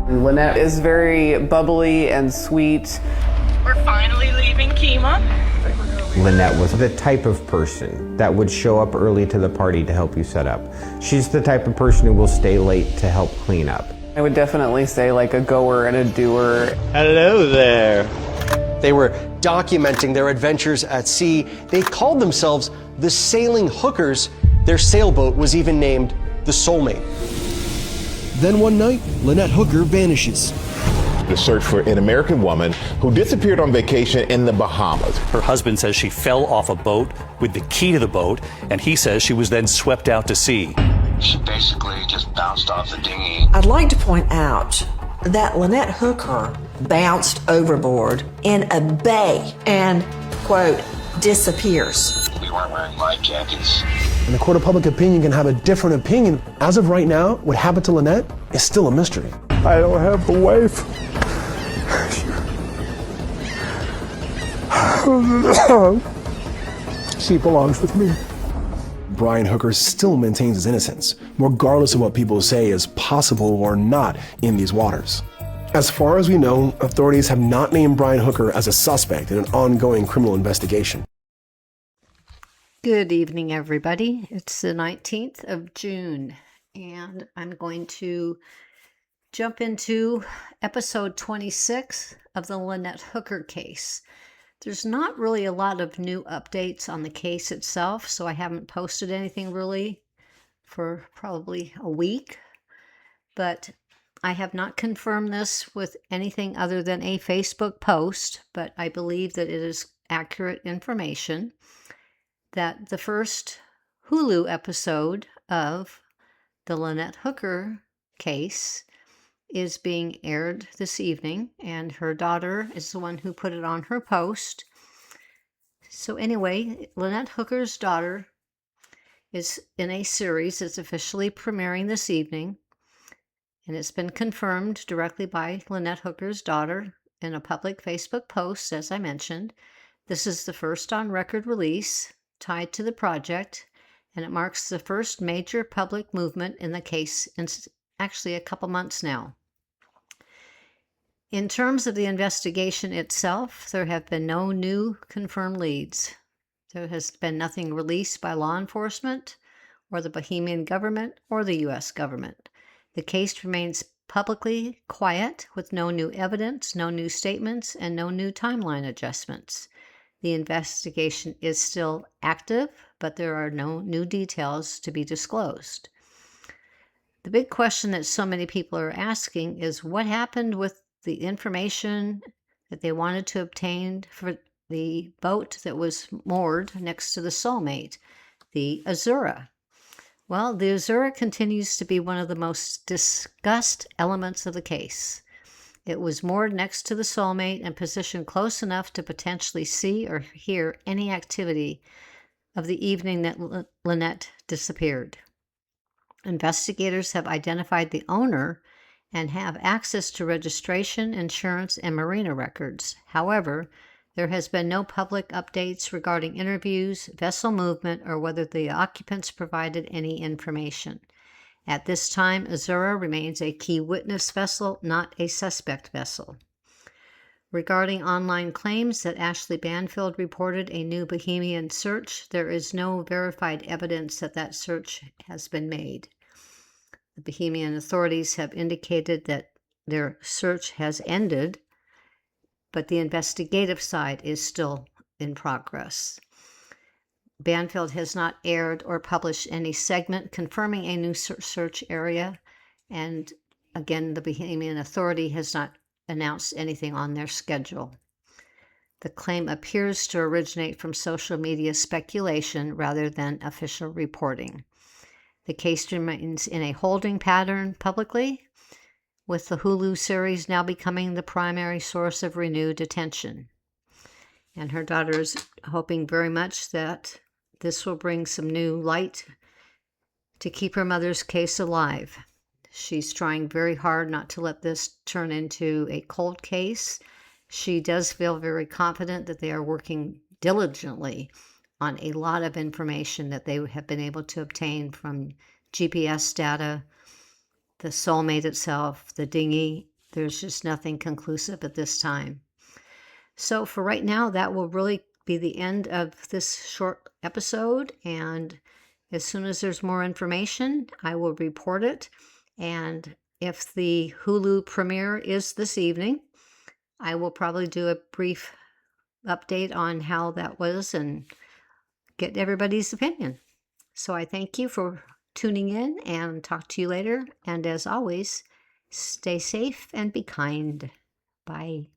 Lynette is very bubbly and sweet. We're finally leaving Kima. Lynette was the type of person that would show up early to the party to help you set up. She's the type of person who will stay late to help clean up. I would definitely say like a goer and a doer. Hello there. They were documenting their adventures at sea. They called themselves the Sailing Hookers. Their sailboat was even named the Soulmate. Then one night, Lynette Hooker vanishes. The search for an American woman who disappeared on vacation in the Bahamas. Her husband says she fell off a boat with the key to the boat, and he says she was then swept out to sea. She basically just bounced off the dinghy. I'd like to point out that Lynette Hooker bounced overboard in a bay and, quote, disappears. We weren't wearing life jackets. And the court of public opinion can have a different opinion. As of right now, what happened to Lynette is still a mystery. I don't have a wife. She belongs with me. Brian Hooker still maintains his innocence, regardless of what people say is possible or not in these waters. As far as we know, authorities have not named Brian Hooker as a suspect in an ongoing criminal investigation. Good evening, everybody. It's the 19th of June, and I'm going to jump into episode 26 of the Lynette Hooker case. There's not really a lot of new updates on the case itself, so I haven't posted anything really for probably a week, but I have not confirmed this with anything other than a Facebook post, but I believe that it is accurate information that the first Hulu episode of the Lynette Hooker case is being aired this evening, and her daughter is the one who put it on her post. So anyway, Lynette Hooker's daughter is in a series that's officially premiering this evening, and it's been confirmed directly by Lynette Hooker's daughter in a public Facebook post, as I mentioned. This is the first on-record release tied to the project, and it marks the first major public movement in the case in actually a couple months now. In terms of the investigation itself, there have been no new confirmed leads. There has been nothing released by law enforcement or the Bahamian government or the U.S. government. The case remains publicly quiet with no new evidence, no new statements, and no new timeline adjustments. The investigation is still active, but there are no new details to be disclosed. The big question that so many people are asking is what happened with the information that they wanted to obtain for the boat that was moored next to the Soulmate, the Azura. Well, the Azura continues to be one of the most discussed elements of the case. It was moored next to the Soulmate and positioned close enough to potentially see or hear any activity of the evening that Lynette disappeared. Investigators have identified the owner and have access to registration, insurance, and marina records. However, there has been no public updates regarding interviews, vessel movement, or whether the occupants provided any information. At this time, Azura remains a key witness vessel, not a suspect vessel. Regarding online claims that Ashley Banfield reported a new Bahamian search, there is no verified evidence that that search has been made. The Bahamian authorities have indicated that their search has ended, but the investigative side is still in progress. Banfield has not aired or published any segment confirming a new search area, and again, the Bahamian Authority has not announced anything on their schedule. The claim appears to originate from social media speculation rather than official reporting. The case remains in a holding pattern publicly, with the Hulu series now becoming the primary source of renewed attention. And her daughter is hoping very much that this will bring some new light to keep her mother's case alive. She's trying very hard not to let this turn into a cold case. She does feel very confident that they are working diligently on a lot of information that they have been able to obtain from GPS data, the Soulmate itself, the dinghy, There's just nothing conclusive at this time. So for right now, that will really be the end of this short episode. And as soon as there's more information, I will report it. And if the Hulu premiere is this evening, I will probably do a brief update on how that was and get everybody's opinion. So I thank you for tuning in and talk to you later. And as always, stay safe and be kind. Bye.